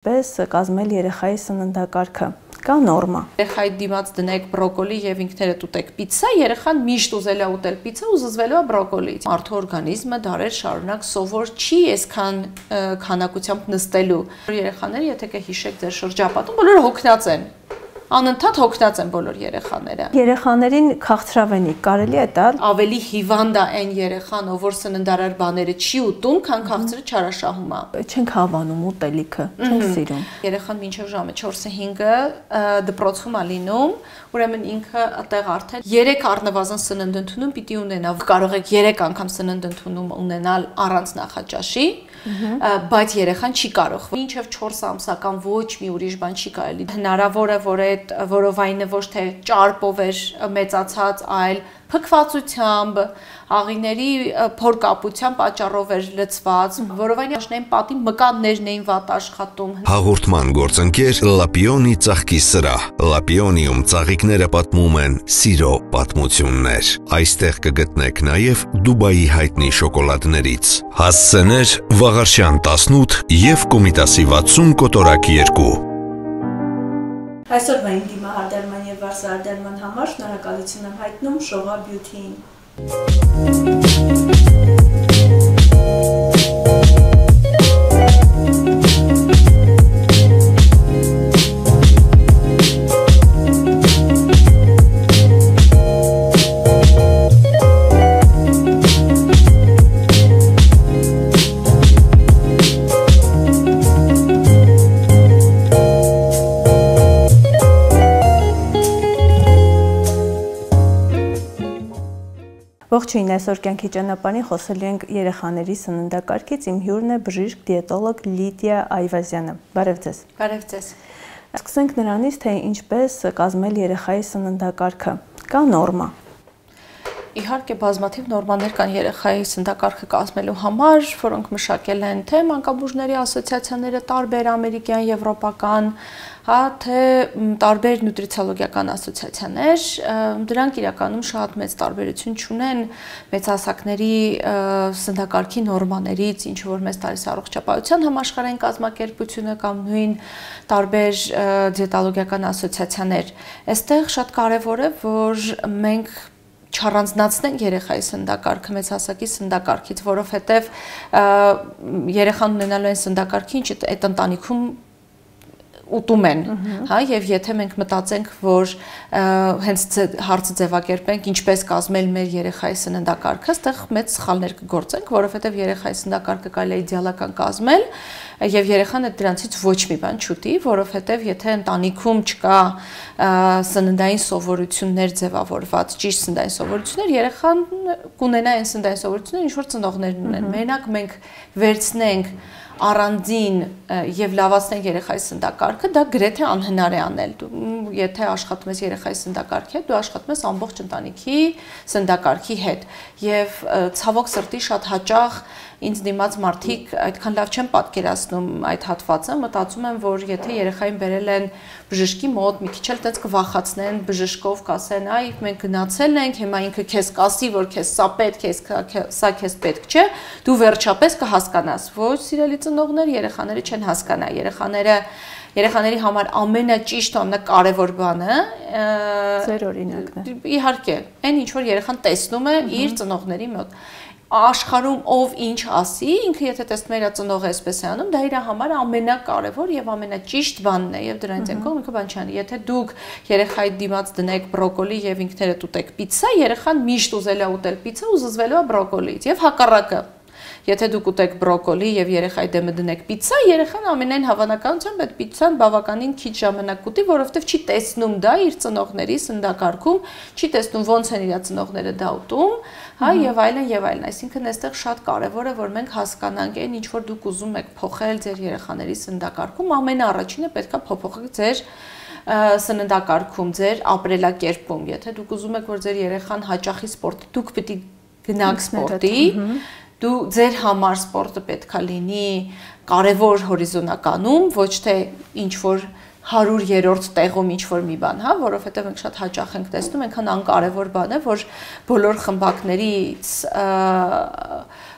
Պես կազմել երեխայի սննդակարգը կա նորմա։ Երեխայի դիմաց դնեք բրոկոլի եւ ինքներդ ուտեք պիցցա, երեխան միշտ ուզել է ուտել պիցցա ու զզվելու է բրոկոլից։ Մարդու օրգանիզմը դարեր շարունակ սովոր չի այսքան քանակությամբ նստելու։ Երեխաները, եթե կհիշեք ձեր շրջապատում, բոլորը հոգնած են։ Անընդհատ հոգնած են բոլոր երեխաները։ Երեխաներին քաղցրավենիք կարելի է տալ։ Ավելի հիվանդ է այն երեխան, որ սննդարար բաները չի ուտում, քան քաղցրը չարաշահում է։ Չենք հավանում ուտելիքը, չենք սիրում։ Երեխան մինչև ժամը 4-5-ը դպրոցում է լինում, ուրեմն ինքը այդտեղ արդեն 3 առնվազն սննդ ընդունում պիտի ունենա։ Կարող եք 3 անգամ սննդ ընդունում ունենալ առանց նախաճաշի, բայց երեխան չի կարող։ Մինչև 4 ամսական ոչ մի ուրիշ բան չի կարելի։ Հնարավոր է, որ այդ որովայնը ոչ թե ճարպով էր մեծացած, այլ փքվածությամբ, աղիների փորկապության պատճառով էր լցված, որովայնի աշնային պատի մկաններն էին վատ աշխատում։ Հաղորդման գործընկեր Լապիոնի ծաղկի սրահ։ Լապիոնիում ծաղիկները պատմում են սիրո պատմություններ։ Այստեղ կգտնեք նաև Դուբայի հայտնի շոկոլադներից։ Հասցեներ Վաղարշյան 18 և Կոմիտասի 60 կոտորակ 2։ Այսօրվա իմ դիմահարդարման և վարսահարդարման համար շնորհակալություն եմ հայտնում Շողա Բյութիին։ Ողջույն, այսօր կյանքի ճանապարհին խոսելու ենք երեխաների սննդակարգից, իմ հյուրն է բժիշկ դիետոլոգ Լիդիա Այվազյանը։ Բարև ձեզ։ Բարև ձեզ։ Սկսենք նրանից, թե ինչպես կազմել երեխայի սննդակարգը կա նորմա։ Իհարկե բազմաթիվ նորմաներ կան երեխայի սննդակարգը կազմելու համար, որոնք մշակել են թե մանկաբույժների ասոցիացիաները տարբեր ամերիկյան, եվրոպական, թե տարբեր նուտրիցիոլոգիական ասոցիացիաներ, դրանք իրականում շատ մեծ տարբերություն չունեն մեծահասակների սննդակարգի նորմաներից, ինչ որ մեզ տալիս առողջապահության համաշխարհային կազմակերպությունը կամ նույն տարբեր դիետոլոգիական ասոցիացիաներ։ Այստեղ շատ կարևոր է, որ մենք չառանձնացնենք երեխայի սննդակարգը մեծահասակի սննդակարգից, որովհետև երեխան ունենալու են սննդակարգի, ինչ այդ ընտանիքում ուտում են, հա, եւ եթե մենք մտածենք, որ հենց հարցը ձևակերպենք, ինչպես կազմել մեր երեխայի սննդակարգը, այստեղ մեծ սխալներ կգործենք, որովհետեւ երեխայի սննդակարգը կարելի է իդեալական կազմել, եւ երեխան այդ դրանցից ոչ մի բան չուտի, որովհետեւ եթե ընտանիքում չկա սննդային սովորություններ ձևավորված, ճիշտ սննդային սովորություններ, երեխան կունենա այն սննդային սովորությունները, ինչ որ ծնողներն ունեն։ Մենակ մենք վերցնենք առանձին եւ լավացնենք երեխայի սննդակարգը, դա գրեթե անհնար է անել։ Եթե աշխատում ես երեխայի սննդակարգի հետ, դու աշխատում ես ամբողջ ընտանիքի սննդակարգի հետ։ Եվ ցավոք սրտի շատ հաճախ ինձ դիմաց մարդիկ այդքան լավ չեն պատկերացնում այդ հատվածը, մտածում են, որ եթե երեխային բերել են բժշկի մոտ, մի քիչ էլ տենց կվախացնեն, բժշկով կասեն, այ մենք գնացել ենք, հիմա ինքը քեզ կասի, որ քեզ սա պետք է, սա քեզ պետք չէ, դու վերջապես կհասկանաս։ Ոչ, սիրելի ծնողներ, երեխաները չեն հասկանա, երեխաների համար ամենաճիշտ ու ամենակարևոր բանը ձեր օրինակն է։ Իհարկե, այն ինչ որ երեխան տեսնում է իր ծնողների մոտ։ Աշխարհում ով ինչ ասի, ինքը եթե տեսնում է իր ծնողը այսպես է անում, դա իր համար ամենակարևոր եւ ամենաճիշտ բանն է եւ դրանից են կողմ ինքը բան չանի։ Եթե դուք երեխայի դիմաց դնեք բրոկոլի եւ ինքներդ ուտեք պիցցա, երեխան միշտ ուզել է ուտել պիցցա ու զզվելու է բրոկոլից եւ հակառակը։ Եթե դուք ուտեք բրոկոլի եւ երեխայի դեմը դնեք պիցցա, երեխան ամենայն հավանականությամբ այդ պիցցան բավականին քիչ ժամանակ կուտի, որովհետեւ չի տեսնում դա իր ծնողների սննդակարգում, չի տեսնում ոնց են իր ծնողները դա ուտում, հա, եւ այլն եւ այլն։ Այսինքն այստեղ շատ կարեւոր է, որ մենք հասկանանք այն ինչ որ դուք ուզում եք փոխել ձեր երեխաների սննդակարգում, ամենաառաջինը պետքա փոփոխեք ձեր սննդակարգում, ձեր ապրելակերպում։ Եթե դուք ուզում եք, որ ձեր երեխան հաճախի սպորտի, դուք պիտի գնաք սպորտի, դու ձեր համար սպորտը պետքա լինի կարևոր հորիզոնականում, ոչ թե ինչ որ 100-րդ տեղում ինչ որ մի բան, հա, որովհետև մենք շատ հաճախ ենք տեսնում, այնքան անկարևոր բան է, որ բոլոր խմբակներից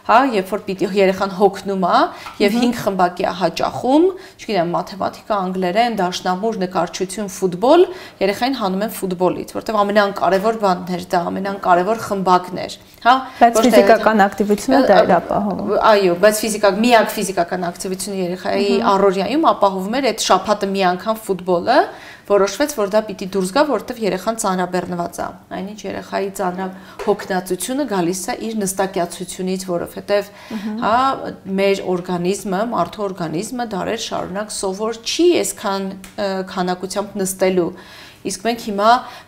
հա, երբ որ պիտի երեխան հոգնում է եւ 5 խմբակի է հաճախում, չգիտեմ, մաթեմատիկա, անգլերեն, դաշնամուր, նկարչություն, ֆուտբոլ, երեխային հանում են ֆուտբոլից, որտեղ ամենակարևոր բանն էր դա, ամենակարևոր խմբակն էր, հա, բայց ֆիզիկական ակտիվությունը դա էր ապահովում։ Այո, բայց միակ ֆիզիկական ակտիվությունը երեխայի առօրյայում ապահովում էր այդ շաբաթը մի անգամ ֆուտբոլը, որոշվեց, որ դա պիտի դուրս գա, որովհետև երեխան ծանրաբեռնված է։ Այնինչ երեխայի ծանրահոգնածությունը գալիս է իր նստակյացությունից, որովհետև հա մեր օրգանիզմը, մարդու օրգանիզմը դարեր շարունակ սովոր չի այսքան քանակությամբ նստելու։ Իսկ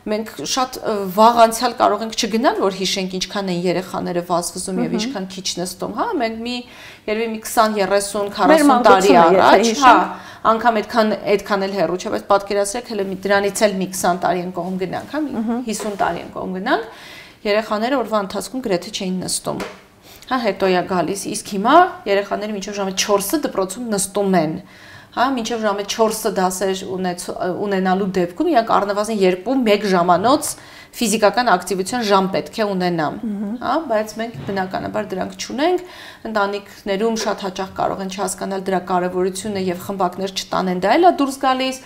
մենք շատ վաղ անցյալ կարող ենք չգնալ, որ հիշենք ինչքան են երեխաները վազվզում եւ ինչքան քիչ նստում, հա, մենք երևի մի 20, 30, 40 տարի առաջ, հա, անգամ այդքան էլ հեռու չէ, բայց պատկերացրեք հələ դրանից էլ մի 20 տարի են կողմ գնանք, հա, 50 տարի են կողմ գնանք, երեխաները օրվա ընթացքում գրեթե չէին նստում։ Հա, հետո է գալիս, իսկ հիմա երեխաները մինչև ժամը 4-ը դպրոցում նստում են։ Հա, մինչև ժամը 4 դասեր ունենալու դեպքում իրանք առնվազն 2-1 ժամանոց ֆիզիկական ակտիվության ժամ պետք է ունենան, հա, բայց մենք բնականաբար դրանք չունենք, ընտանիքներում շատ հաճախ կարող են չհասկանալ դրա կարևորությունը եւ խմբակներ չտանեն, դա էլ է դուրս գալիս,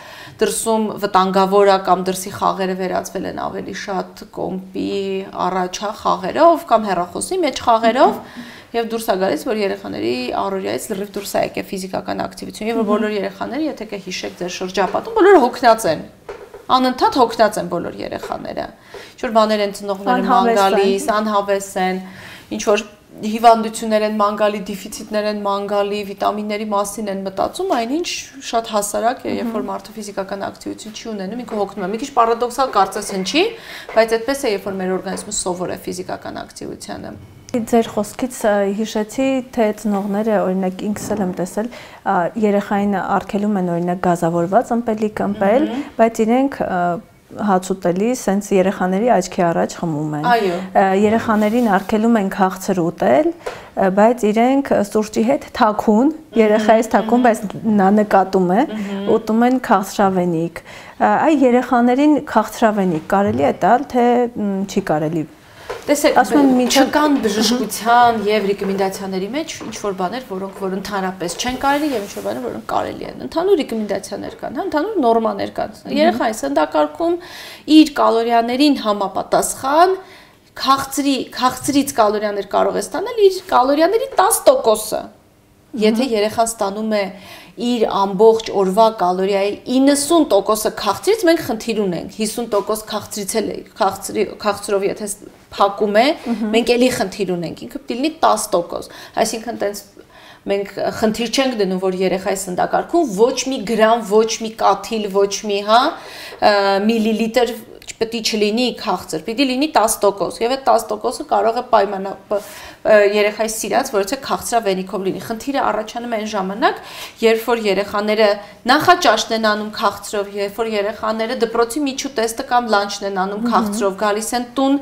դրսում վտանգավոր է կամ դրսի խաղերը վերածվել են ավելի շատ կոմպի առաջ խաղերով կամ հեռախոսի մեջ խաղերով եւ դուրս է գալիս, որ երեխաների առօրյայից լրիվ դուրս է եկել ֆիզիկական ակտիվություն, եւ որ բոլոր երեխաները, եթե կհիշեք ձեր շրջապատում, բոլորը հոգնած են։ Անընդհատ հոգնած են բոլոր երեխաները։ Ինչ-որ բաներ են ծնողները ման գալիս, անհավես են, ինչ-որ հիվանդություններ են ման գալի, դեֆիցիտներ են ման գալի, վիտամինների մասին են մտածում, այնինչ շատ հասարակ է, երբ որ մարդը ֆիզիկական ակտիվություն չի ունենում, ինքը հոգնում է։ Մի քիչ պարադոքսալ կարծես հնչի, բայց այդպես է, երբ որ մեր օրգանիզմը սովոր է ֆիզիկական ակտիվությանը։ Ձեր խոսքից հիշեցի, թե ծնողները, օրինակ ինքս էլ եմ տեսել, երեխային արգելում են օրինակ գազավորված ըմպելիք ըմպել, բայց իրենք հաց ուտելիս սենց երեխաների աչքի առաջ խմում են։ Երեխաներին արգելում են քաղցր ուտել, բայց իրենք սուրճի հետ թաքուն, երեխայից թաքուն, բայց նա նկատում է, ուտում են քաղցրավենիք։ Այ երեխաներին քաղցրավենիք կարելի է տալ, թե չի կարելի։ Տեսեք, չկան բժշկության եւ ռեկոմենդացիաների մեջ ինչ-որ բաներ, որ ընդհանրապես չեն կարելի եւ ինչ-որ բաներ, որոնք կարելի են։ Ընդհանուր ռեկոմենդացիաներ կան, հա, ընդհանուր նորմաներ կան։ Երեխայի սննդակարգում իր կալորիաներին համապատասխան քաղցրից կալորիաներ կարող է ստանալ իր կալորիաների 10%-ը։ Եթե երեխան ստանում է իր ամբողջ օրվա կալորիայի 90%-ը քաղցրից, մենք խնդիր ունենք։ 50% քաղցրից էլ քաղցրով եթե փակում է, մենք էլի խնդիր ունենք։ Ինքը պիտի լինի 10%։ Այսինքն տենց մենք խնդիր չենք դնում, որ երեխայի սննդակարգում ոչ մի գրամ, ոչ մի կաթիլ, ոչ մի, հա, միլիլիտր պետք չլինի քաղցր, պիտի լինի 10%, եւ այդ 10%-ը կարող է երեխայի սիրած, որ եթե քաղցրավենիքով լինի։ Խնդիրը առաջանում է այն ժամանակ, երբ որ երեխաները նախաճաշն են անում քաղցրով, երբ որ երեխաները դպրոցի միջուտեստը կամ լանչն են անում քաղցրով, գալիս են տուն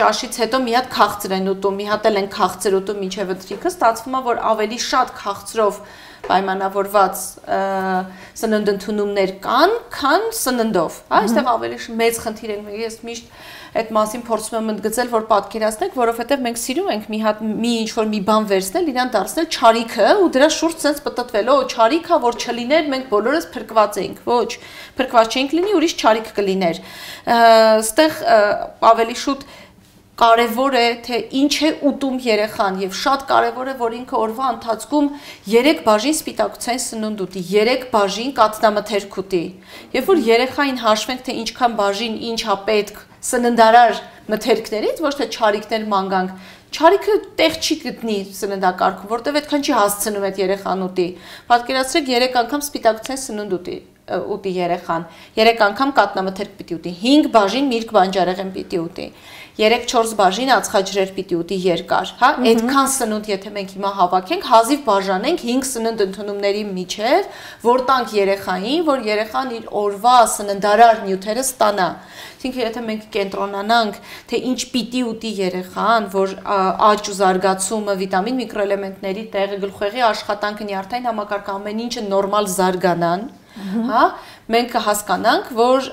ճաշից հետո մի հատ քաղցր են ուտում, մի հատ էլ են քաղցր ուտում մինչև ընթրիքը, ստացվում է, որ ավելի շատ քաղցրով պայմանավորված սննդընդունումներ կան, քան սննդով։ Այստեղ ավելի մեծ խնդիր ենք, ես միշտ այդ մասին փորձում եմ ընդգծել, որ պատկերացնեք, որովհետև մենք սիրում ենք մի ինչ-որ մի բան վերցնել, իրան դարձնել չարիքը ու դրա շուրջ ցենց պտտվել, օ, չարիքա, որ չլիներ, մենք բոլորս փրկված էինք։ Ոչ, փրկված չենք լինի, ուրիշ չարիք կլիներ։ Այստեղ ավելի շուտ կարևոր է, թե ինչ է ուտում երեխան եւ շատ կարևոր է, որ ինքը օրվա ընթացքում 3 բաժին սպիտակուցային սնունդ ուտի, 3 բաժին կաթնամթերք ուտի։ Երբ որ երեխային հաշվենք, թե ինչքան բաժին ինչա պետք սննդարար մթերքներից, ոչ թե չարիքներ մանգանք, չարիքը տեղ չի գտնի սննդակարգում, որտեղ այդքան չի հասցնում այդ երեխան ուտի։ Պատկերացրեք 3 անգամ սպիտակուցային սնունդ ուտի երեխան, 3 անգամ կաթնամթերք պիտի ուտի, 5 բաժին միրգ բանջարեղեն պիտի ուտի, 3-4 բաժին ածխաջրեր պիտի ուտի երկար, հա, այդքան սնունդ եթե մենք հիմա հավաքենք, հազիվ բաժանենք 5 սնունդ ընդունումների միջև, որ տանք երեխային, որ երեխան իր օրվա սննդարար նյութերը ստանա։ Այսինքն եթե մենք կենտրոնանանք, թե ինչ պիտի ուտի երեխան, որ աճ ու զարգացումը, վիտամին, միկրոէլեմենտների տեղը, գլուխեղի աշխատանքը, նյարդային համակարգը ամեն ինչը նորմալ զարգանան, հա, մենք կհասկանանք, որ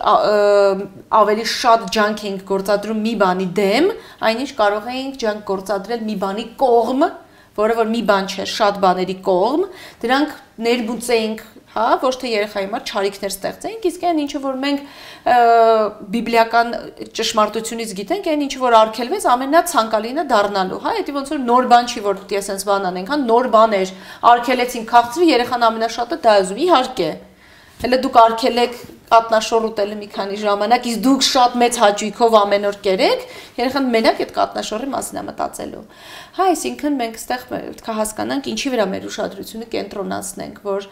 ավելի շատ ջանք ենք գործադրում մի բանի դեմ, այնինչ կարող էինք ջանք գործադրել մի բանի կողմ, որը որ մի բան չէ, շատ բաների կողմ, դրանք ներմուծեինք, հա, ոչ թե երեխայի համար չարիքներ ստեղծեինք, իսկ այն ինչը որ մենք բիբլիական ճշմարտությունից գիտենք, այն ինչը որ արգելվեց, ամենացանկալինը դառնալու, հա, դա ոնց որ նոր բան չի, որ դի էսենց բան անենք, հա, նոր բան էր, արգելեցին քաղցրի, երեխան ամենաշատը դա ուզում, իհարկե։ Հələ դուք արգելեք կատնաշոր ուտելը մի քանի ժամանակ, իսկ դուք շատ մեծ հաճույքով ամեն օր կերեք, երեխան մենակ այդ կատնաշորի մասին է մտածելու։ Հա, այսինքն մենք այստեղ կհասկանանք ինչի վրա մեր ուշադրությունը կենտրոնացնենք, որ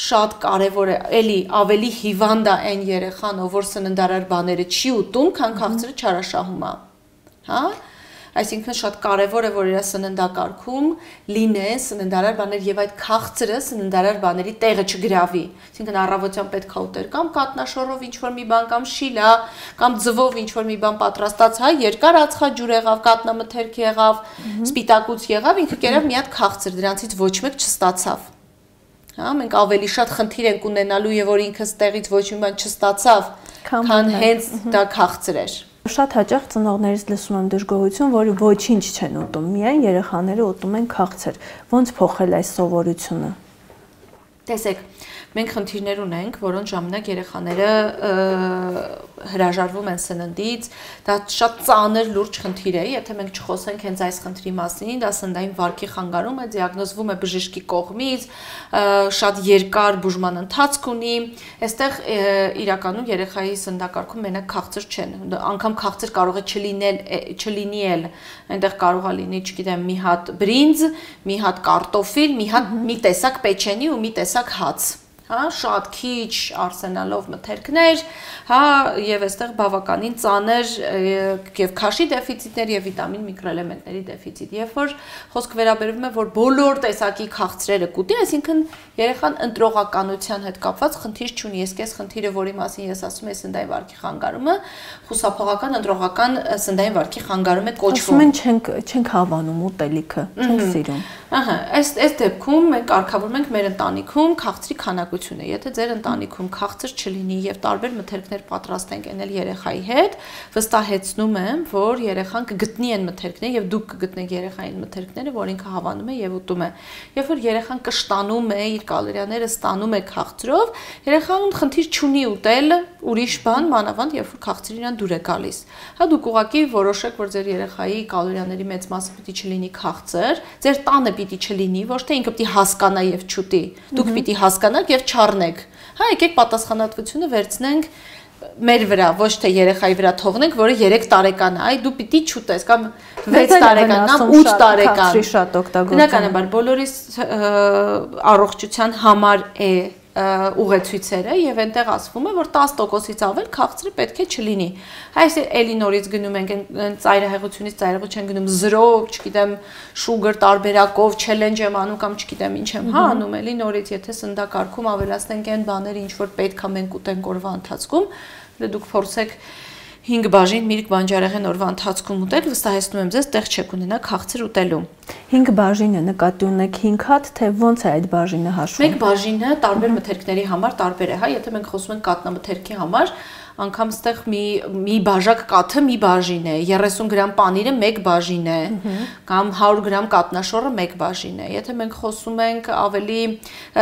շատ կարևոր է, էլի ավելի հիվանդ է այն երեխան, ով որ սննդարար բաները չի ուտում, քան քաղցրը չարաշահում է։ Հա? Այսինքն շատ կարևոր է, որ իր սննդակարգում լինեն սննդարար բաներ եւ այդ քաղցրը սննդարար բաների տեղը չգրավի։ Այսինքն առավոտյան պետք է ուտել կամ կատնաշորով ինչ-որ մի բան, կամ շիլա, կամ ձվով ինչ-որ մի բան պատրաստած, հա, երկար ածխաջուր եղավ, կատնամթերք եղավ, սպիտակուց եղավ, ինքը կերավ մի հատ քաղցր, դրանցից ոչ մեկ չստացավ։ Հա, մենք ավելի շատ խնդիր ենք ունենալու եւ որ ինքը ստեղից ոչ մի բան չստացավ, քան հենց դա քաղցր էր։ Շատ հաճախ ծնողներից լսում եմ դժգոհություն, որ ոչինչ չեն ուտում, միայն երեխաները ուտում են քաղցր։ Ոնց փոխել այս սովորությունը։ Տեսեք, մենք խնդիրներ ունենք, որոնց ժամանակ երեխաները հրաժարվում են սննդից, դա շատ ծանր լուրջ խնդիր է, եթե մենք չխոսենք հենց այս խնդրի մասին, դա սննդային վարքի խանգարում է, դիագնոզվում է բժշկի կողմից, շատ երկար բուժման ընթացք ունի, այստեղ իրականում երեխայի սննդակարգում մենակ քաղցր չեն, անգամ քաղցր կարող է չլինի էլ, այնտեղ կարող է լինի, չգիտեմ, մի հատ բրինձ, մի հատ կարտոֆիլ, մի տեսակ պեչենի ու մի տեսակ հաց։ Հա, շատ քիչ արսենալով մթերքներ, հա, եւ այստեղ բավականին ծանր եւ քաշի դեֆիցիտներ եւ վիտամին միկրոէլեմենտների դեֆիցիտ։ Երբ որ խոսք վերաբերվում է, որ բոլոր տեսակի քաղցրերը կուտի, այսինքն երեխան ընտրողականության հետ կապված խնդիր չունի։ Ես քեզ խնդիրը, որի մասին ես ասում եմ, սննդային վարքի խանգարումը, խուսափողական ընտրողական սննդային վարքի խանգարում է կոչվում։ Ասում են չենք հավանում ուտելիքը, չենք սիրում։ Ահա, այս դեպքում մենք կարգավորում ենք մեր ընտանիքում քաղցրի քանակությունը։ Եթե ձեր ընտանիքում քաղցր չլինի եւ տարբեր մթերքներ պատրաստենք ենել երեխայի հետ, վստահեցնում եմ, որ երեխան կգտնի այն մթերքները եւ դուք կգտնեք երեխային մթերքները, որ ինքը հավանում է եւ ուտում է։ Երբ որ երեխան կշտանում է, իր կալորիաները ստանում է քաղցրով, երեխան խնդիր չունի ուտել ուրիշ բան, մանավանդ երբ որ քաղցրը իրան դուր է գալիս։ Հա դուք ուղղակի որոշեք, որ ձեր երեխայի կալորիաների մեծ մասը պիտի չլինի քաղցր, ձեր տանը պիտի չլինի, ոչ թե ինքը պիտի հասկանա եւ չուտի։ Դուք պիտի հասկանաք եւ չառնեք։ Հա, եկեք պատասխանատվությունը վերցնենք մեր վրա, ոչ թե երեխայի վրա թողնենք, որը 3 տարեկան է, այ դու պիտի չուտես կամ 6 տարեկան կամ 8 տարեկան։ Քաղցրի շատ օգտագործում։ Բնականաբար բոլորիս առողջության համար է ուղեցույցերը եւ այնտեղ ասվում է որ 10%-ից ավել քաղցրը պետք է չլինի։ Այս էլի նորից գնում ենք ծայրահեղությունից ծայրահեղու չեն գնում 0, չգիտեմ, շուգր տարբերակով չելենջ եմ անում կամ չգիտեմ ինչ եմ հա անում, էլի նորից եթե սննդակարգում ավելացնենք այն բաները, ինչ որ պետք է մենք ուտենք օրվա ընթացքում, դուք փորձեք 5 բաժին միրգ բանջարեղեն օրվա ընթացքում ուտել, վստահեցնում եմ ձեզ, տեղ չեք ունենա քաղցր ուտելու։ 5 բաժինը նկատի ունեք 5 հատ, թե ոնց է այդ բաժինը հաշվում։ Մեկ բաժինը տարբեր մթերքների համար տարբեր է, հա, եթե մենք խոսում ենք կատնամթերքի համար, անգամ ստեղ մի բաժակ կաթը մի բաժին է, 30 գրամ պանիրը 1 բաժին է, կամ 100 գրամ կատնաշորը 1 բաժին է։ Եթե մենք խոսում ենք ավելի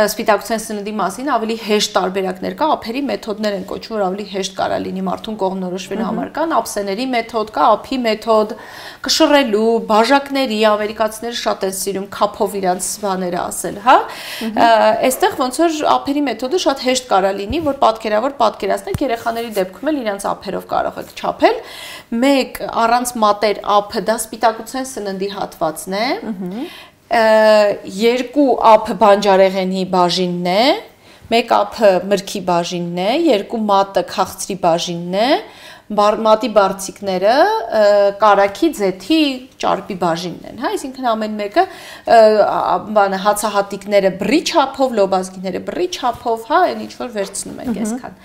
սպիտակուցային սննդի մասին, ավելի հեշտ տարբերակներ կա, ափերի մեթոդներ են կոչվում, որ ավելի հեշտ կարա լինի մարդուն կողմնորոշվելու համար կան, ափսեների մեթոդ կա, ափի մեթոդ, կշռելու, բաժակների, ամերիկացիները շատ են սիրում քափով իրանց բաները ասել, հա։ Այստեղ ոնց որ ափերի մեթոդը շատ հեշտ կարա լինի, որ պատկերավոր պատկերացնեք երեխաների դեպքում էլ իրանց ափերով կարող եք չափել։ Մեկ առանց մատեր ափը դա սպիտակուցային սննդի հատվածն է։ 2 ափը բանջարեղենի բաժինն է, 1 ափը մրգի բաժինն է, 2 մատը քաղցրի բաժինն է, մատի բարձիկները կարագի ձեթի ճարպի բաժինն են, հա, այսինքն ամեն մեկը բանը հացահատիկները բռի չափով, լոբազգիները բռի չափով, հա, այն ինչ որ վերցնում ենք այսքան։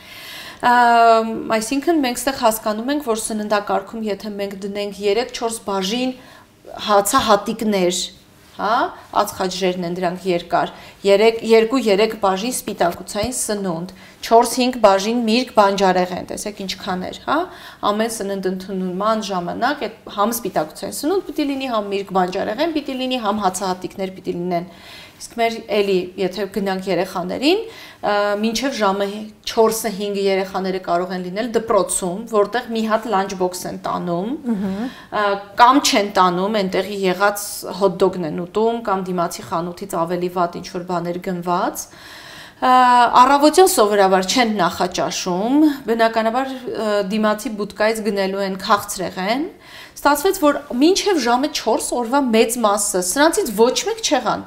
Այսինքն մենք ստեղ հասկանում ենք, որ սննդակարգում եթե մենք դնենք 3-4 բաժին հացահատիկներ, հա, ածխաջրերն են դրանք երկար, 2-3 բաժին սպիտակուցային սնունդ, 4-5 բաժին միրգ բանջարեղեն, տեսեք ինչքան էր, հա, ամեն սննդընդունման ժամանակ այդ համ սպիտակուցային սնունդ պիտի լինի, համ միրգ բանջարեղեն պիտի լինի, համ հացահատիկներ պիտի լինեն։ Իսկ մեր էլի, եթե գնանք երեխաներին, մինչև ժամը 4-5 երեխաները կարող են լինել դպրոցում, որտեղ մի հատ լանչ բոքս են տանում, կամ չեն տանում, այնտեղի եղած հոթ-դոգն են ուտում, կամ դիմացի խանութից ավելի վատ ինչ-որ բաներ գնված, առավոտյան սովորաբար չեն նախաճաշում, բնականաբար դիմացի բուտկայից գնելու են քաղցրեղեն, ստացվեց, որ մինչև ժամը 4 օրվա մեծ մասը, սրանցից ոչ մեկ չեղան,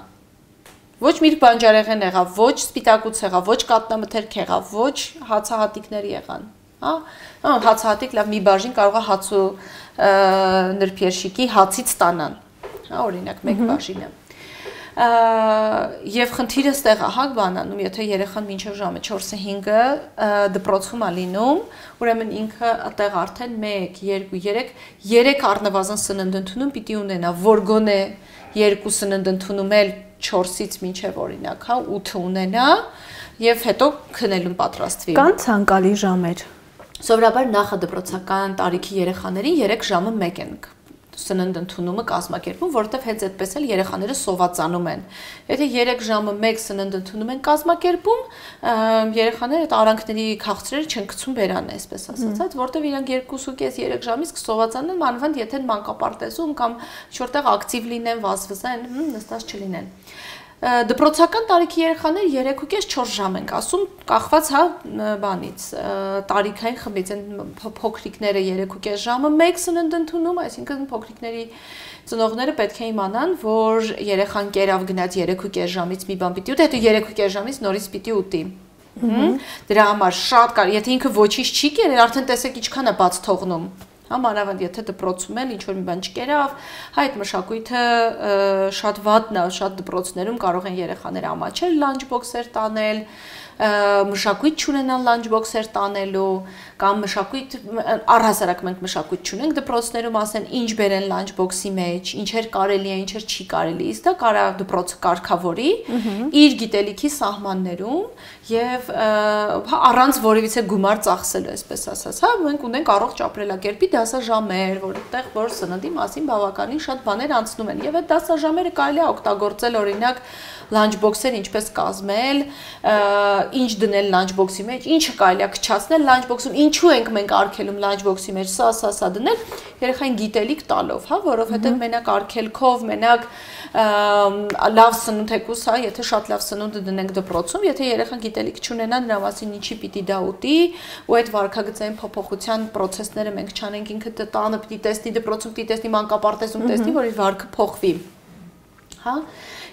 ոչ միրգ բանջարեղեն եղավ, ոչ սպիտակուց եղավ, ոչ կատնամթերք եղավ, ոչ հացահատիկներ եղան, հացահատիկ լավ մի բաժին կարող է հաց ու նրբերշիկի հացից ստանան, օրինակ մեկ բաժինը, եւ խնդիրը ստեղ է, հա, բանանում, եթե երեխան մինչև ժամը 4-5-ը դպրոցում է լինում, ուրեմն ինքը այդտեղ արդեն 1-2-3 առնվազն սննդընդունում պիտի ունենա, որ գոնե 2 սննդընդունում էլ 4-ից մինչև օրինակ, հա, 8 ունենա եւ հետո քնելուն պատրաստվի։ Կան ցանկալի ժամեր։ Սովորաբար նախադպրոցական տարիքի երեխաներին 3 ժամը 1 են սննդընդունումը կազմակերպում, որովհետև հենց այդպես էլ երեխաները սովածանում են։ Եթե 3 ժամը 1 սննդընդունում են կազմակերպում, երեխաները այդ արանքների քաղցրերը չեն գցում բերան, այսպես ասած, որովհետև իրանք 2.5-3 ժամից կսովածանան, մանավանդ եթե մանկապարտեզում կամ ինչ-որտեղ ակտիվ լինեն, վազվզեն, նստած չլինեն։ Դպրոցական տարիքի երեխաները 3.5-4 ժամ ենք ասում, կախված հա բանից, տարիքային խմբից, փոքրիկները 3.5 ժամը 1 սննդընդունում, այսինքն փոքրիկների ծնողները պետք է իմանան, որ երեխան կերավ գնաց 3.5 ժամից մի բան պիտի ուտի, հետո 3.5 ժամից նորից պիտի ուտի։ Դրա համար շատ կար, եթե ինքը ոչինչ չի կերել, արդեն տեսեք ինչքան է բաց թողնում։ Հա մանավանդ եթե դպրոցում էլ ինչ-որ մի բան չկերավ, հա այդ մշակույթը շատ վատն է, շատ դպրոցներում կարող են երեխաները ամաչել լանչ բոքսեր տանել, մշակույթ չունենան լանչ բոքսեր տանելու, կամ մշակույթ առհասարակ մենք մշակույթ չունենք դպրոցներում, ասեն ինչ բերեն լանչ բոքսի մեջ, ինչեր կարելի է, ինչեր չի կարելի, իսկ դա կարա դպրոցը կարգավորի իր գիտելիքի սահմաններում եւ առանց որևիցե գումար ծախսելու, այսպես ասած, հա մենք ունենք առողջ ապրելակերպի դասաժամեր, որտեղ որ սննդի մասին բավականին շատ բաներ անցնում են եւ այդ դասաժամերը կարելի է օգտագործել օրինակ լանչ բոքսեր ինչպես կազմել, ինչ դնել լանչ բոքսի մեջ, ինչը կարելի է քչացնել լանչ բոքսում, ինչու ենք մենք արգելում լանչ բոքսի մեջ սա դնել, երեխային գիտելիք տալով, հա, որովհետեւ մենակ արգելքով, մենակ լավ սնունդ եկուս, հա, եթե շատ լավ սնունդ դնենք դպրոցում, եթե երեխան գիտելիք չունենա նրա մասին ինչի պիտի դա ուտի, ու այդ վարքագծային փոփոխության process-ները մենք չանենք, ինքը տանը պիտի տեսնի դպրոցում, պիտի տեսնի մանկապարտեզում տեսնի, որ իր վարքը փոխվի, հա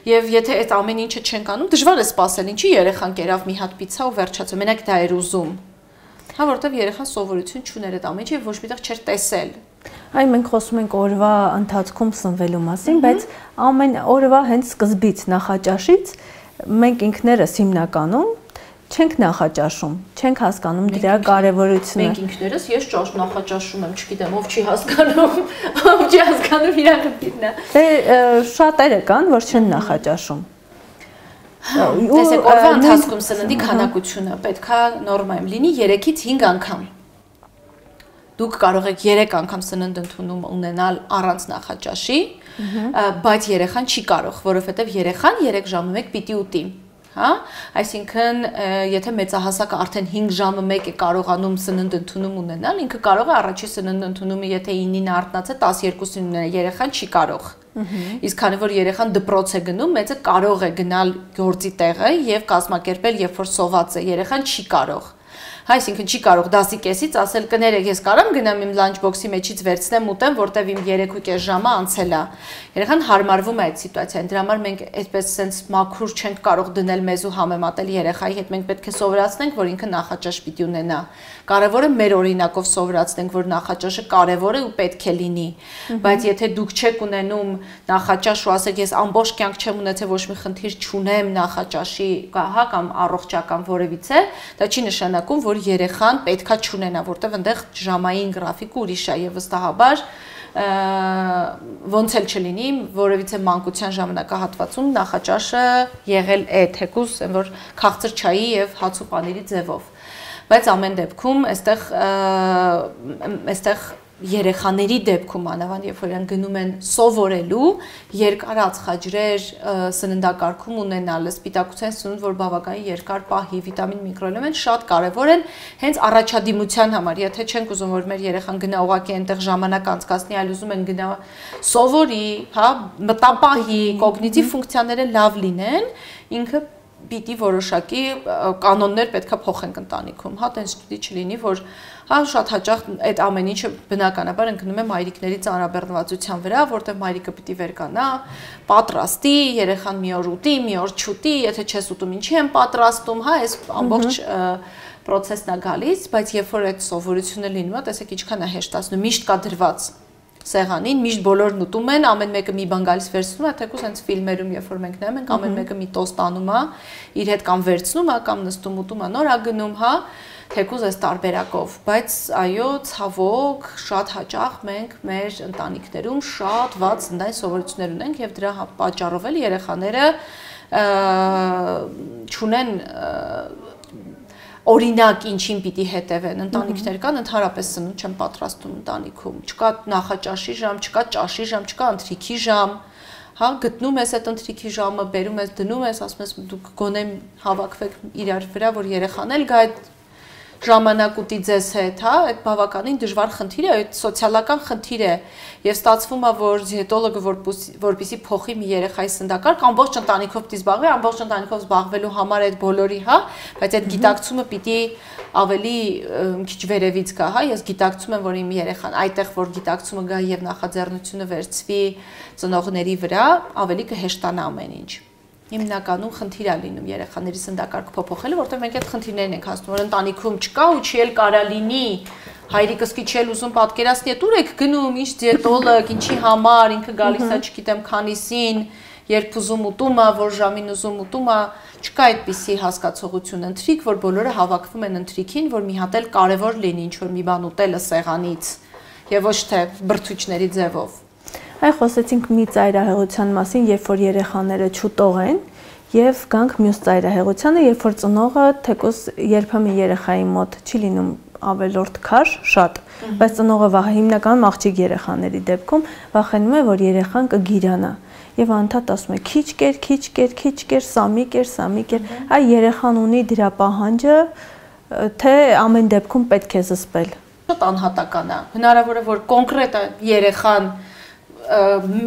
Եվ եթե այդ ամեն ինչը չենք անում, դժվար է սպասել, ինչի երեխան կերավ մի հատ պիցցա ու վերջացավ, մենակ դա էր ուզում։ Հա, որովհետև երեխան սովորություն չուներ այդ ամեն ինչը եւ ոչ միտեղ չէր տեսել։ Այ մենք խոսում ենք օրվա ընթացքում սնվելու մասին, բայց ամեն օրվա հենց սկզբից նախաճաշից մենք ինքներս հիմնականում չենք նախաճաշում, չենք հասկանում դրա կարևորությունը։ Մենք ինքներս ես նախաճաշում եմ, չգիտեմ, ով չի հասկանում, ով չի հասկանում իր խնդիրն է։ Դե շատերը կան, որ չեն նախաճաշում։ Տեսեք, օրվա ընթացքում սննդի քանակությունը պետքա նորմայում լինի 3-ից 5 անգամ։ Դուք կարող եք 3 անգամ սննդ ընդունում ունենալ առանց նախաճաշի, բայց երեխան չի կարող, որովհետև երեխան 3 ժամը 1 պիտի ուտի։ Հա, այսինքն եթե մեծահասակը արդեն 5 ժամը 1 է կարողանում սննդ ընդունում ունենալ, ինքը կարող է առաջի սննդ ընդունումը եթե 9-ին արտնացե 12-ին ունենալ, երեխան չի կարող։ Իսկ քանի որ երեխան դպրոց է գնում, մեծը կարող է գնալ գործի տեղը եւ կազմակերպել, երբ որ սոված է, երեխան չի կարող։ Այսինքն չի կարող դասի կեսից ասել կներեք ես կարամ գնամ իմ լանչ բոքսի մեջից վերցնեմ ուտեմ, որտեվ իմ 3.5 ժամը անցել է։ Երեխան հարմարվում է այդ սիտուացիային, դրա համար մենք այդպես sense մաքուր չենք կարող դնել մեզ ու համեմատել երեխայի հետ, մենք պետք է սովորացնենք, որ ինքը նախաճաշ պիտի ունենա։ Կարևորը մեր օրինակով սովորացնենք, որ նախաճաշը կարևոր է ու պետք է լինի։ Բայց եթե դուք չեք ունենում նախաճաշ ու ասեք ես ամբողջ կյանք չեմ ունեցել, ոչ մի խնդիր չունեմ նախաճաշի, հա, կամ առողջական որևիցե, դա չի նշանակում, որ որ երեխան պետքա չունենա, որտեղ այնտեղ ժամային գրաֆիկը ուրիշ է եւ վստահաբար ոնց էլ չլինի, որևիցե մանկության ժամանակահատվածում նախաճաշը եղել է թեկուզ, որ քաղցր չայի եւ հաց ու պանիրի ձևով։ Բայց ամեն դեպքում այստեղ երեխաների դեպքում անավանդ երբ որ իրենք գնում են սովորելու երկար ածխաջրեր սննդակարգում ունենալը, սպիտակուցային սնունդ, որ բավականին երկար պահի, վիտամին, միկրոէլեմենտ շատ կարևոր են հենց առաջադիմության համար։ Եթե չենք ուզում որ մեր երեխան գնա ուղղակի այնտեղ ժամանակ անցկացնի, այլ ուզում են գնա սովորի, հա, մտապահի, կոգնիտիվ ֆունկցիաները լավ լինեն, ինքը պիտի որոշակի կանոններ պետքա փոխենք ընտանիքում, հա, տենց պիտի չլինի, որ հա շատ հաճախ այդ ամեն ինչը բնականաբար ընկնում է մայրիկների ծանրաբեռնվածության վրա, որտեղ մայրիկը պիտի վերկանա, պատրաստի, երեխան մի օր ուտի, մի օր չուտի, եթե չես ուտում ինչի են պատրաստում, հա, այս ամբողջ process-ն է գալիս, բայց երբ որ այդ սովորությունը լինում է, տեսեք ինչքան է հեշտացնում, միշտ կա դրված սեղանին, միշտ բոլորն ուտում են, ամեն մեկը մի բան գալիս վերցնում է, թեկուզ հենց ֆիլմերում երբ որ մենք նայում ենք, ամեն մեկը մի տոստ անում է, իր հետ կամ վերցնում է, կամ նստում ուտում է, նոր է գնում, հա, թեկուզ այս տարբերակով, բայց այո, ցավոք, շատ հաճախ մենք մեր ընտանիքներում շատ վատ սննդային սովորություններ ունենք եւ դրա պատճառով էլ երեխաները չունեն օրինակ ինչին պիտի հետևեն, ընտանիքներ կան, ընդհանրապես սնունդ չեն պատրաստում ընտանիքում, չկա նախաճաշի ժամ, չկա ճաշի ժամ, չկա ընթրիքի ժամ, հա, գտնում ես այդ ընթրիքի ժամը, բերում ես, դնում ես, ասում ես դուք գոնե հավաքվեք իրար վրա, որ երեխան էլ գա այդ ժամանակ ուտի ձեզ հետ, հա, այդ բավականին դժվար խնդիր է, այդ սոցիալական խնդիր է եւ ստացվում է, որ դիետոլոգը որպեսզի փոխի մի երեխայի սննդակարգ, ամբողջ ընտանիքով պիտի զբաղվի, ամբողջ ընտանիքով զբաղվելու համար այդ բոլորի, հա, բայց այդ գիտակցումը պիտի ավելի քիչ վերևից գա, հա, ես գիտակցում եմ, որ իմ երեխան այդտեղ որ գիտակցումը գա եւ նախաձեռնությունը վերցվի ծնողների վրա, ավելի կհեշտանա ամեն ինչ։ Հիմնականում խնդիր է լինում երեխաների սննդակարգ փոփոխելը, որտեղ մենք այդ խնդիրներն ենք հասնում, որ ընտանիքում չկա ու չի էլ կարա լինի, հայրիկս չի էլ ուզում պատկերացնի, դուր եք գնում, ինչ դիետոլոգ, ինչի համար, ինքը գալիս է, չգիտեմ, քանիսին, երբ ուզում ուտում է, որ ժամին ուզում ուտում է, չկա այդպիսի հասկացողություն ընթրիք, որ բոլորը հավաքվում են ընթրիքին, որ մի հատ էլ կարևոր լինի ինչ որ մի բան ուտելը սեղանից եւ ոչ թե բրդուճների ձևով։ Այ խոսեցինք մի ծայրահեղության մասին, երբ որ երեխաները չուտող են, եւ գանք մյուս ծայրահեղությանը, երբ որ ծնողը թեկուզ երբեմն երեխայի մոտ չի լինում ավելորդ քաշ, շատ, բայց ծնողը հիմնականում աղջիկ երեխաների դեպքում վախենում է, որ երեխան կգիրանա եւ անդադ ասում է քիչ կեր, սամի կեր, այ երեխան ունի դրա պահանջը, թե ամեն դեպքում պետք է զսպել։ Շատ անհատական է։ Հնարավոր է որ կոնկրետ երեխան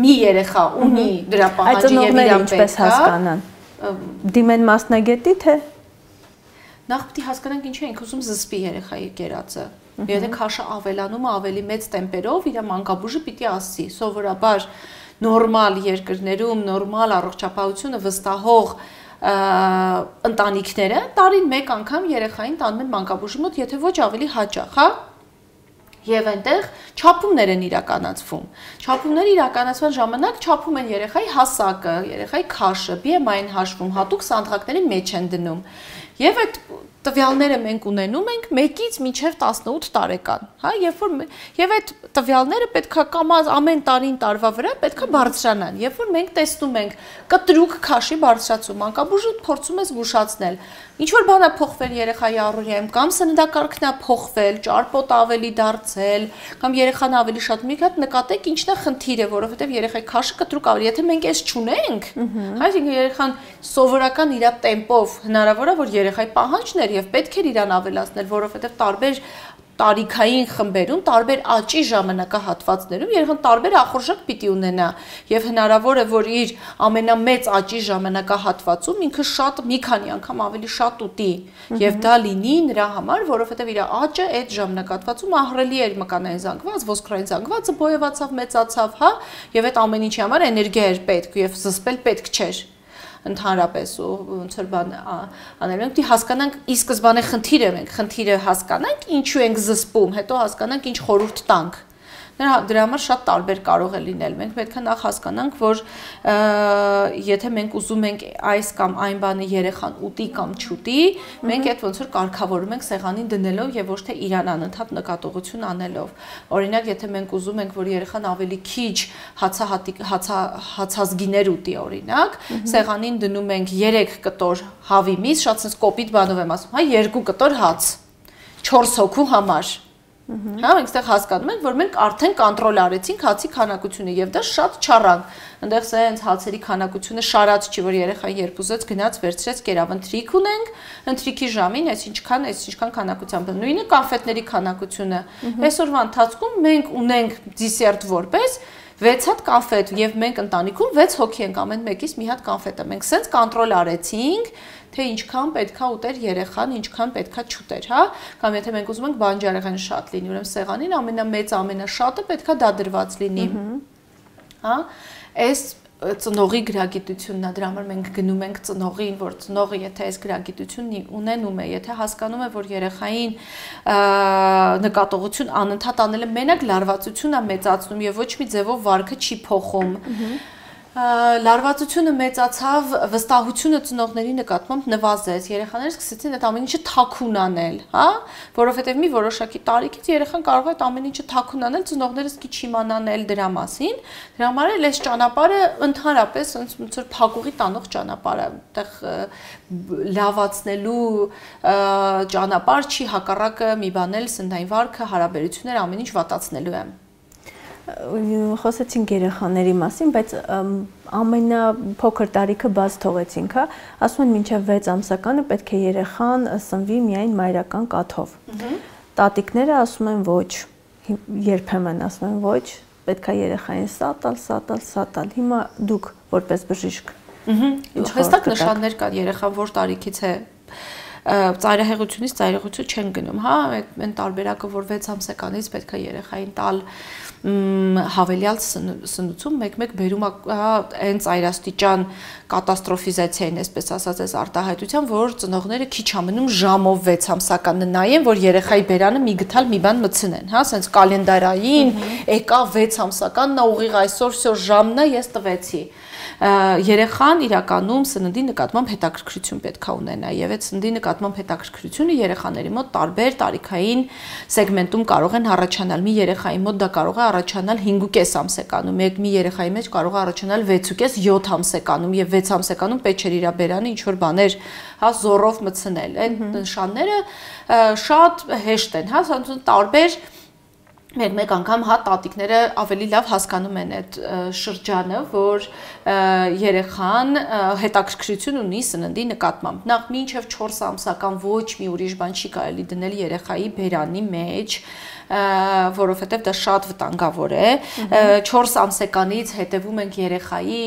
մի երեխա ունի դրա պահանջը եւ իրան պետք է հասկանան։ Դիմեն մասնագետի թե նախ պիտի հասկանանք ինչ է ինքը ուզում զսպի երեխայի կերածը։ Եթե քաշը ավելանում է ավելի մեծ տեմպերով, իր մանկաբույժը պիտի ասի։ Սովորաբար նորմալ երկրներում նորմալ առողջապահությունը վստահող ընտանիքները տարին մեկ անգամ երեխային տանում են մանկաբույժի մոտ, եթե ոչ ավելի հաճախ, հա։ Եվ այնտեղ չափումներ են իրականացվում։ Չափումները իրականացման ժամանակ չափում են երեխայի հասակը, երեխայի քաշը, BMI-ն հաշվում, հատուկ սանդղակների մեջ են դնում։ Եվ այդ տվյալները մենք ունենում ենք 1-ից մինչև 18 տարեկան, հա, եւ այդ տվյալները պետքա կամ ամեն տարին տարվա վրա պետքա բարձրանան, երբ որ մենք տեսնում ենք կտրուկ քաշի բարձրացում, մանկաբույժը փորձում է զգուշացնել, ինչ որ բան է փոխվել երեխայի առօրյայում, կամ սննդակարգն է փոխվել, ճարպոտ ավելի դարձել, կամ երեխան ավելի շատ մի հատ նկատեք ինչն է խնդիրը, որովհետեւ երեխայի քաշը կտրուկ ավելի, եթե մենք այս չունենք, այսինքն երեխան սովորական իր տեմպով հնարավոր է որ երեխայի պահանջներ եւ պետք է իրան ավելացնել, որովհետեւ տարբեր տարիքային խմբերում, տարբեր աճի ժամանակահատվածներում երեխան տարբեր ախորժակ պիտի ունենա եւ հնարավոր է որ իր ամենամեծ աճի ժամանակահատվածում ինքը շատ մի քանի անգամ ավելի շատ ուտի եւ դա լինի նրա համար, որովհետեւ իր աճը այդ ժամանակահատվածում ահռելի էր մկանային զանգված, ոսկրային զանգվածը բոյովացավ, մեծացավ, հա, եւ այդ ամեն ինչի համար էներգիա էր պետք եւ զսպել պետք չէր ընդհանրապես ու ոնց որ բան անել ենք, դի հասկանանք ի սկզբանե խնդիրը մենք, խնդիրը հասկանանք, ինչու ենք զսպում, հետո հասկանանք ինչ խորհուրդ տանք։ Դրա համար շատ տարբեր կարող է լինել։ Մենք պետք է նախ հասկանանք, որ եթե մենք ուզում ենք այս կամ այն բանը երեխան ուտի կամ չուտի, մենք այդ ոնց որ կարգավորում ենք սեղանին դնելով եւ ոչ թե իրան անընդհատ նկատողություն անելով։ Օրինակ, եթե մենք ուզում ենք, որ երեխան ավելի քիչ հացազգիներ ուտի, օրինակ, սեղանին դնում ենք 3 կտոր հավի միս, շատ sense կոպիտ բանով եմ ասում, հա, 2 կտոր հաց 4 հոգու համար։ Հա, մենք այստեղ հասկանում ենք, որ մենք արդեն կոնտրոլ արեցինք հացի քանակությունը եւ դա շատ չառանք։ Այնտեղ սենց հացերի քանակությունը շարած չի, որ երեխան երբ ուզեց գնաց վերցրեց կերավ, ընթրիք ունենք, ընթրիքի ժամին այսինքան քանակությամբ։ Նույնը կոնֆետների քանակությունը։ Այսօրվա ընթացքում մենք ունենք դիսերտ որպես 6 հատ կոնֆետ եւ մենք ընտանիքում 6 հոգի ենք, ամեն մեկից մի հատ կոնֆետ է։ Մենք սենց կոնտրոլ արեցինք, թե ինչքան պետքա ուտեր երեխան, ինչքան պետքա չուտեր, հա? Կամ եթե մենք ուզում ենք բանջարեղեն շատ լինի, ուրեմն սեղանին ամենամեծ, ամենաշատը պետքա դա դրված լինի։ Հա? Այս ծնողի գրագիտությունն է, դրա համար մենք գնում ենք ծնողին, որ ծնողը եթե այս գրագիտությունն ունենում է, եթե հասկանում է, որ երեխային նկատողություն անընդհատ անելը մենակ լարվածություն է մեծացնում եւ ոչ մի ձևով վարքը չի փոխում։ Լարվածությունը մեծացավ, վստահությունը ծնողների նկատմամբ նվազեց, երեխաները սկսեցին այդ ամեն ինչը թաքուն անել, հա, որովհետև մի որոշակի տարիքից երեխան կարող է այդ ամեն ինչը թաքուն անել, ծնողները սկի չիմանան էլ դրա մասին, դրա համար էլ այս ճանապարհը ընդհանրապես ոնց որ փակուղի տանող ճանապարհ է, այդտեղ լավացնելու ճանապարհ չի, հակառակը մի բան էլ սննդային վարքը, հարաբերությունները ամեն ինչ վատացնելու է։ Խոսեցինք երեխաների մասին, բայց ամենափոքր տարիքը բաց թողեցինք, հա, ասում են մինչև 6 ամսականը պետք է երեխան սնվի միայն մայրական կաթով։ Տատիկները ասում են ոչ, երբեմն ասում են ոչ, պետք է երեխային սա տալ։ Հիմա դուք որպես բժիշկ հստակ նշաններ կան երեխան որ տարիքից է ծայրահեղությունից ծայրահեղություն չեն գնում, հա, այն տարբերակը որ 6 ամսականից պետք է երեխային տալ հավելյալ սնուցում մեկ-մեկ բերում այն ծայրաստիճան կատաստրոֆիզացիային, այսպես ասած, այս արտահայտության, որ ծնողները քիչ ամենում ժամով 6 ամսականը նայեն, որ երեխայի բերանը մի գտալ մի բան մտցնեն, հա, ասենց կալենդարային, եկա 6 ամսականն է, ուղիղ այսօր всё ժամն է, ես տվեցի։ Երեխան իրականում սննդի նկատմամբ հետաքրքրություն պետք է ունենա եւ այդ սննդի նկատմամբ հետաքրքրությունը երեխաների մոտ տարբեր տարիքային սեգմենտում կարող են առաջանալ։ Մի երեխայի մոտ դա կարող է առաջանալ 5.5 ամսեկանում, մի երեխայի մեջ կարող է առաջանալ 6.5-7 ամսեկանում եւ 6 ամսեկանում պետք չէ իր բերանը ինչ որ բաներ, հա, զորով մտցնել։ Այդ նշանները շատ հեշտ են, հա, տարբեր մեկ անգամ հա տատիկները ավելի լավ հասկանում են այդ շրջանը, որ երեխան հետաքրքրություն ունի սննդի նկատմամբ։ Նախ մինչև 4 ամսական ոչ մի ուրիշ բան չի կարելի դնել երեխայի բերանի մեջ, որովհետև դա շատ վտանգավոր է։ 4 ամսեկանից հետևում ենք երեխայի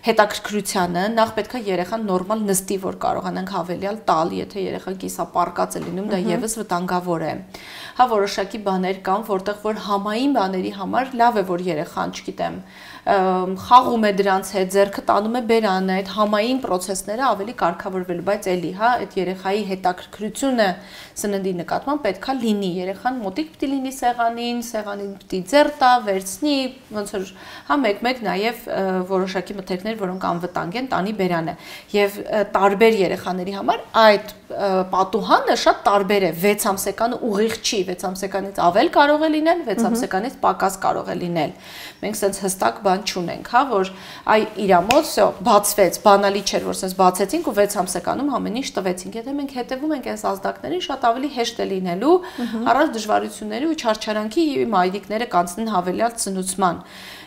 հետաքրքրությանը, նախ պետք է երեխան նորմալ նստի, որ կարողանանք հավելյալ տալ, եթե երեխան կիսապարկած է լինում, դա եւս վտանգավոր է։ Հա, որոշակի բաներ կան, որտեղ որ համային բաների համար լավ է, որ երեխան, չգիտեմ, խաղում է դրանց հետ, ձեռքը տանում է բերանը, այդ համային process-ները ավելի կարգավորվելու, բայց էլի, հա, այդ երեխայի հետաքրքրությունը սննդի նկատմամբ պետքա լինի, երեխան մոտիկ պիտի լինի սեղանին պիտի ձեռ տա, վերցնի, ոնց որ, հա, մեկ-մեկ նաև որոշակի մթերքներ, որոնք անվտանգ են, տանի բերանը, եւ տարբեր երեխաների համար այդ պատուհանը շատ տարբեր է, 6 ամսեկանը ուղիղ չի, 6 ամսեկանից ավել կարող է լինել, 6 ամսեկանից պակաս կարող է լինել։ Մենք sense հստակ բան չունենք, հա, որ այ իրա մոտ всё բացվեց, բանալի չէր, որ sense բացեցինք ու 6 ամսեկանում ամեն ինչ տվեցինք։ Եթե մենք հետևում ենք այս ազդակներին, շատ ավելի հեշտ է լինելու առանց դժվարությունների ու չարչարանքի մայրիկները կանցնեն հավելյալ սնուցման։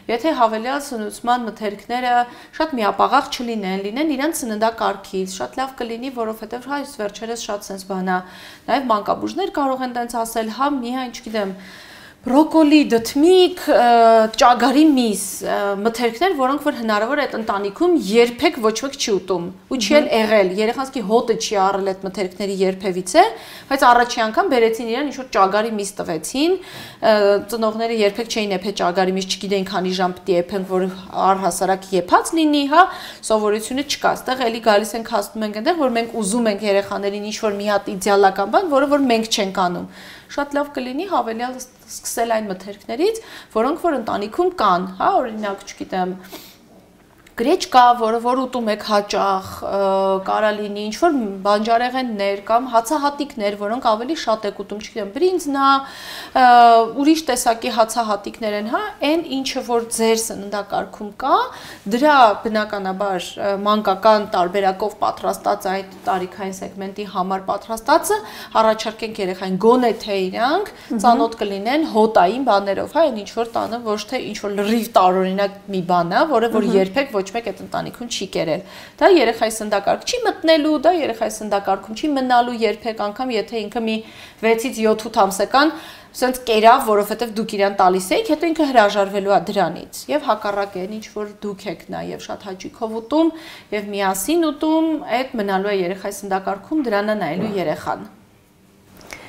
Եթե հավելյալ սնուցման մթերքները շատ միապաղաղ չլինեն, լինեն իրենց սննդակարգից, շատ լավ կլինի, որովհետև հայ վերջերս շատ sense բան է։ Նաև մանկաբույժներ կարող են տենց ասել, հա, միայն, չգիտեմ, բրոկոլի, դդմիկ, ճագարի միս, մթերքներ, որոնք որ հնարավոր է այդ ընտանիքում երբեք ոչ ոք չի ուտում ու չի էլ եղել, երեխաքի հոտը չի առել այդ մթերքների երբևիցե, բայց առաջի անգամ բերեցին իրան ինչ-որ ճագարի միս տվեցին, ծնողները երբեք չէին եփել ճագարի միս, չգիտեին քանի ժամ պիտի եփենք, որ առհասարակ եփած լինի, հա, սովորությունը չկա, այստեղ էլի գալիս ենք հասնում ենք այնտեղ, որ մենք ուզում ենք երեխաներին ինչ-որ մի հատ իդեալական բան, որը որ մենք չենք անում։ Շատ լավ կլինի հավելյալ սկսել այն մթերքներից, որոնք որ ընտանիքում կան, հա, օրինակ, չգիտեմ, գրեչկա, որը որ ուտում եք հաճախ, կարա լինի ինչ-որ բանջարեղեններ կամ հացահատիկներ, որոնք ավելի շատ եք ուտում, չգիտեմ, բրինձնա, ուրիշ տեսակի հացահատիկներ են, հա, այն ինչը որ ձեր սննդակարգում կա, դրա բնականաբար մանկական տարբերակով պատրաստած այդ տարիքային սեգմենտի համար պատրաստածը առաջարկենք երեխային գոնե թե իրանք ծանոթ կլինեն հոտային բաներով, հա, այն ինչ-որ տանը ոչ թե ինչ-որ լրիվ տարօրինակ մի բան է, որը որ երբեք ոչ մեկ այդ ընտանիքում չի կերել։ Դա երեխայի սննդակարգ չի մտնելու, դա երեխայի սննդակարգում չի մնալու երբեք, անգամ եթե ինքը մի 6-ից 7-8 ամսական ասենց կերավ, որովհետև դուք իրան տալիս եք, հետո ինքը հրաժարվելու է դրանից։ Եվ հակառակ այն ինչ որ դուք եք նաև շատ հաճույքով ուտում եւ միասին ուտում, այդ մնալու է երեխայի սննդակարգում, դրան է նայելու երեխան։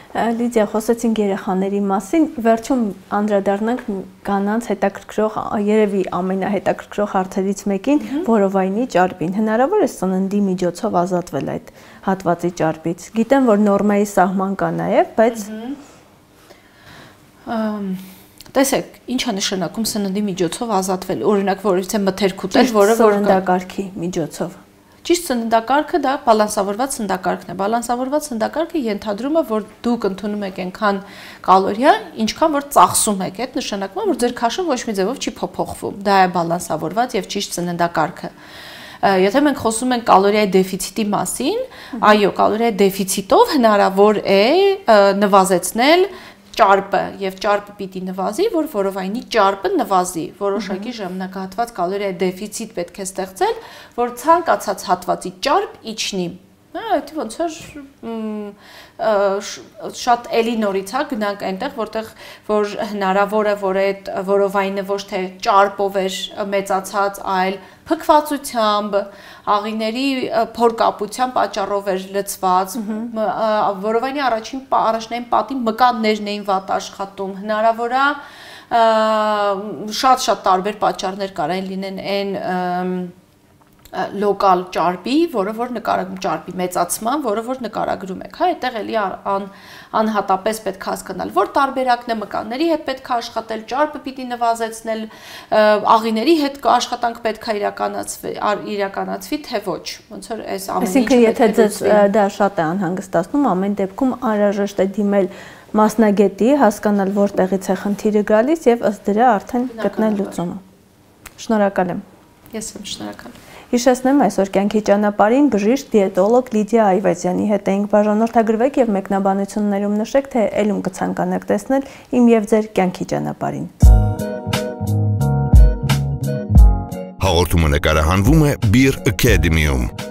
Լիդիա, խոսեցինք երեխաների մասին, վերջում անդրադառնանք կանանց հետաքրքրող, երևի ամենահետաքրքրող հարցերից մեկին, որովայնի ճարպին։ Հնարավոր է սննդի միջոցով ազատվել այդ հատվածի ճարպից։ Գիտեմ, որ նորմայի սահման կա նաև, բայց տեսեք, ինչ է նշանակում սննդի միջոցով ազատվել, օրինակ, որից է մթերք ուտել, որը որ սննդակարգի միջոցով։ Ճիշտ սննդակարգը դա բալանսավորված սննդակարգն է։ Բալանսավորված սննդակարգը ենթադրում է, որ դուք ընդունում եք այնքան կալորիա, ինչքան որ ծախսում եք։ Այդ նշանակում է, որ ձեր քաշը ոչ մի ձևով չի փոփոխվում։ Դա է բալանսավորված եւ ճիշտ սննդակարգը։ Եթե մենք խոսում ենք կալորիայի դեֆիցիտի մասին, այո, կալորիայի դեֆիցիտով հնարավոր է նվազեցնել ճարպը եւ ճարպը պիտի նվազի, որ որովայնի ճարպը նվազի, որոշակի ժամանակահատված կալորիայի դեֆիցիտ պետք է ստեղծել, որ ցանկացած հատվածի ճարպ իջնի։ Այդ ոնց որ շատ էլի նորից հա գնանք այնտեղ, որտեղ որ հնարավոր է, որ այդ որովայնը ոչ թե ճարպով էր մեծացած, այլ փքվածությամբ, աղիների փորկապության պատճառով էր լցված, որովայնի առաջնային պատի մկաններն էին վատ աշխատում, հնարավոր է շատ տարբեր պատճառներ կարային լինեն այն լոկալ ճարպի, որը որ նկարագրում ճարպի մեծացման, որը որ նկարագրում եք, հա, այդտեղ էլի անհատապես պետք է հասկանալ, որ տարբերակն է, մկանների հետ պետք է աշխատել, ճարպը պիտի նվազեցնել, աղիների հետ աշխատանք պետք է իրականացվի, թե ոչ, ոնց որ այս ամեն ինչը։ Այսինքն, եթե ձեզ դա շատ է անհանգստացնում, ամեն դեպքում անհրաժեշտ է դիմել մասնագետի, հասկանալ որտեղից է խնդիրը գալիս եւ ըստ դրա արդեն գտնել լուծումը։ Շնորհակալ եմ։ Ես եմ շնորհակալ։ Հիշեցնեմ այսօր կյանքի ճանապարհին բժիշկ դիետոլոգ Լիդիա Այվազյանի հետ էինք, բաժանորդագրվեք եւ մեկնաբանություններում նշեք, թե ելում կցանկանաք տեսնել իմ եւ ձեր կյանքի ճանապարհին։ Հաղորդումը նկարահանվում է Beer Academy-ում։